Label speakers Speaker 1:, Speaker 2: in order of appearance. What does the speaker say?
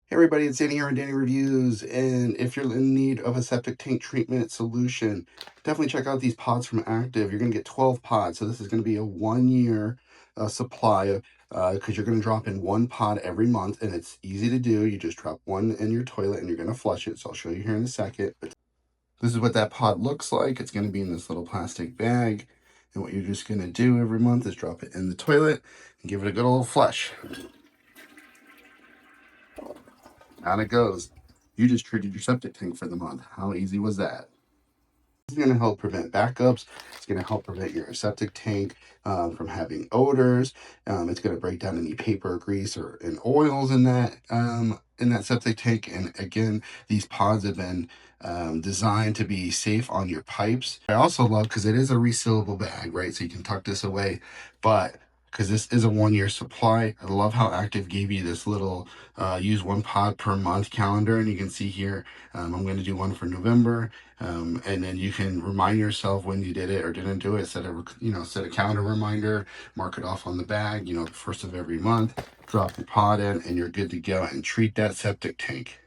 Speaker 1: Hey everybody, it's Danny here on Danny Reviews, and if you're in need of a septic tank treatment solution, definitely check out these pods from Active. You're going to get 12 pods, so this is going to be a 1 year supply because you're going to drop in one pod every month, and it's easy to do. You just drop one in your toilet and you're going to flush it, so I'll show you here in a second. But this is what that pod looks like. It's going to be in this little plastic bag, and what you're just going to do every month is drop it in the toilet and give it a good old flush. Out it goes. You just treated your septic tank for the month. How easy was that? It's going to help prevent backups. It's going to help prevent your septic tank from having odors. It's going to break down any paper, grease, and oils in that septic tank. And again, these pods have been designed to be safe on your pipes. I also love because it is a resealable bag, right? So you can tuck this away, but because this is a 1 year supply, I love how Active gave you this little use one pod per month calendar, and you can see here I'm going to do one for November, and then you can remind yourself when you did it or didn't do it. Set a calendar reminder, mark it off on the bag. The first of every month, drop your pod in, and you're good to go and treat that septic tank.